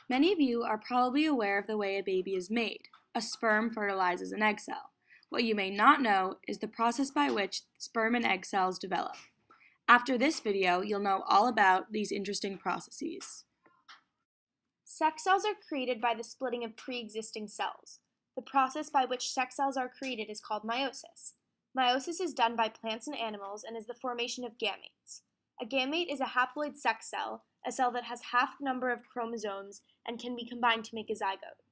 Many of you are probably aware of the way a baby is made. A sperm fertilizes an egg cell. What you may not know is the process by which sperm and egg cells develop. After this video, you'll know all about these interesting processes. Sex cells are created by the splitting of pre-existing cells. The process by which sex cells are created is called meiosis. Meiosis is done by plants and animals and is the formation of gametes. A gamete is a haploid sex cell, a cell that has half the number of chromosomes and can be combined to make a zygote.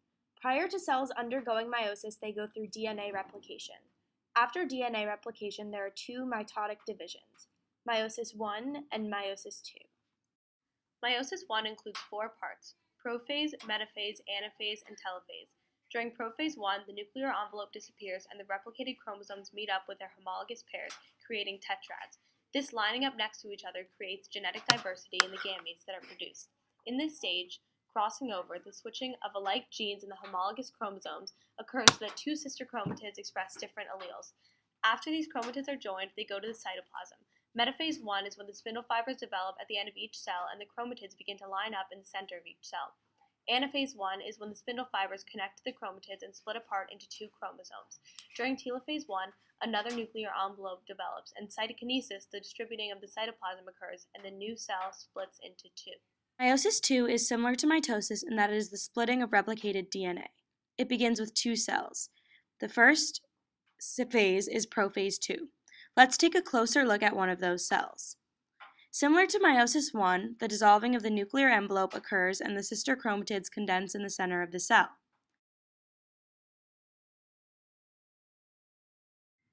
Prior to cells undergoing meiosis, they go through DNA replication. After DNA replication, there are two mitotic divisions, meiosis I and meiosis II. Meiosis I includes four parts: prophase, metaphase, anaphase, and telophase. During prophase I, the nuclear envelope disappears and the replicated chromosomes meet up with their homologous pairs, creating tetrads. This lining up next to each other creates genetic diversity in the gametes that are produced. In this stage, crossing over, the switching of alike genes in the homologous chromosomes occurs so that two sister chromatids express different alleles. After these chromatids are joined, they go to the cytoplasm. Metaphase I is when the spindle fibers develop at the end of each cell and the chromatids begin to line up in the center of each cell. Anaphase I is when the spindle fibers connect to the chromatids and split apart into two chromosomes. During telophase I, another nuclear envelope develops, and cytokinesis, the distributing of the cytoplasm, occurs, and the new cell splits into two. Meiosis II is similar to mitosis in that it is the splitting of replicated DNA. It begins with two cells. The first phase is prophase II. Let's take a closer look at one of those cells. Similar to meiosis I, the dissolving of the nuclear envelope occurs and the sister chromatids condense in the center of the cell.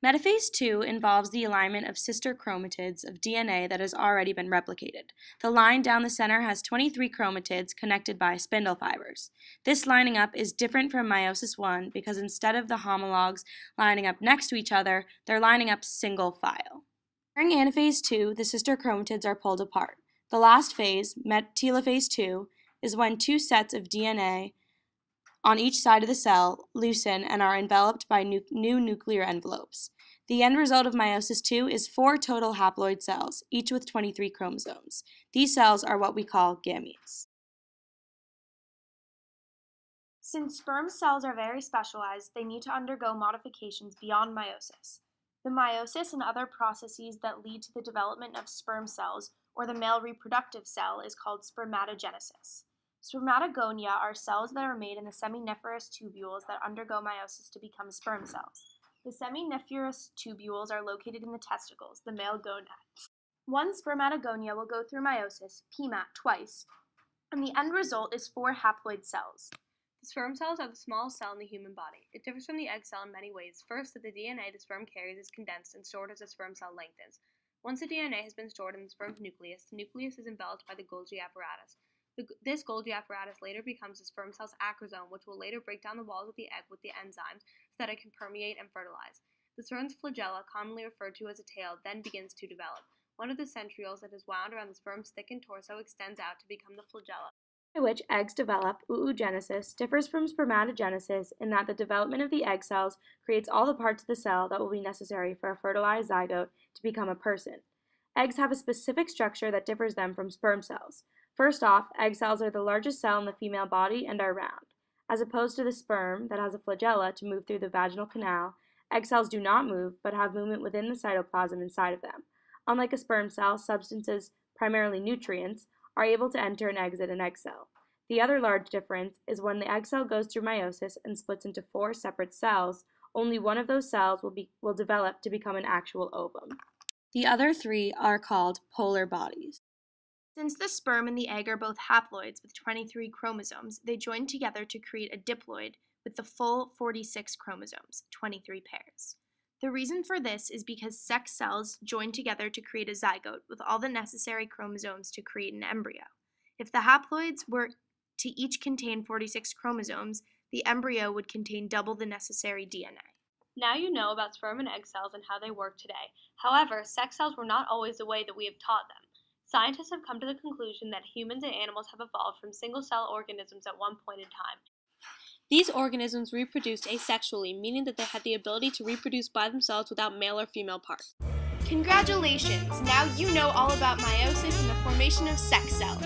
Metaphase II involves the alignment of sister chromatids of DNA that has already been replicated. The line down the center has 23 chromatids connected by spindle fibers. This lining up is different from meiosis I because instead of the homologs lining up next to each other, they're lining up single file. During anaphase II, the sister chromatids are pulled apart. The last phase, telophase II, is when two sets of DNA on each side of the cell loosen and are enveloped by new nuclear envelopes. The end result of meiosis II is 4 total haploid cells, each with 23 chromosomes. These cells are what we call gametes. Since sperm cells are very specialized, they need to undergo modifications beyond meiosis. The meiosis and other processes that lead to the development of sperm cells, or the male reproductive cell, is called spermatogenesis. Spermatogonia are cells that are made in the seminiferous tubules that undergo meiosis to become sperm cells. The seminiferous tubules are located in the testicles, the male gonads. One spermatogonia will go through meiosis, PMAT, twice, and the end result is 4 haploid cells. The sperm cells are the smallest cell in the human body. It differs from the egg cell in many ways. First, that the DNA the sperm carries is condensed and stored as the sperm cell lengthens. Once the DNA has been stored in the sperm's nucleus, the nucleus is enveloped by the Golgi apparatus. This Golgi apparatus later becomes the sperm cell's acrosome, which will later break down the walls of the egg with the enzymes so that it can permeate and fertilize. The sperm's flagella, commonly referred to as a tail, then begins to develop. One of the centrioles that is wound around the sperm's thickened torso extends out to become the flagella. By which eggs develop, oogenesis, differs from spermatogenesis in that the development of the egg cells creates all the parts of the cell that will be necessary for a fertilized zygote to become a person. Eggs have a specific structure that differs them from sperm cells. First off, egg cells are the largest cell in the female body and are round. As opposed to the sperm that has a flagella to move through the vaginal canal, egg cells do not move but have movement within the cytoplasm inside of them. Unlike a sperm cell, substances, primarily nutrients, are able to enter and exit an egg cell. The other large difference is when the egg cell goes through meiosis and splits into 4 separate cells, only one of those cells will develop to become an actual ovum. The other 3 are called polar bodies. Since the sperm and the egg are both haploids with 23 chromosomes, they join together to create a diploid with the full 46 chromosomes, 23 pairs. The reason for this is because sex cells join together to create a zygote with all the necessary chromosomes to create an embryo. If the haploids were to each contain 46 chromosomes, the embryo would contain double the necessary DNA. Now you know about sperm and egg cells and how they work today. However, sex cells were not always the way that we have taught them. Scientists have come to the conclusion that humans and animals have evolved from single-cell organisms at one point in time. These organisms reproduced asexually, meaning that they had the ability to reproduce by themselves without male or female parts. Congratulations! Now you know all about meiosis and the formation of sex cells.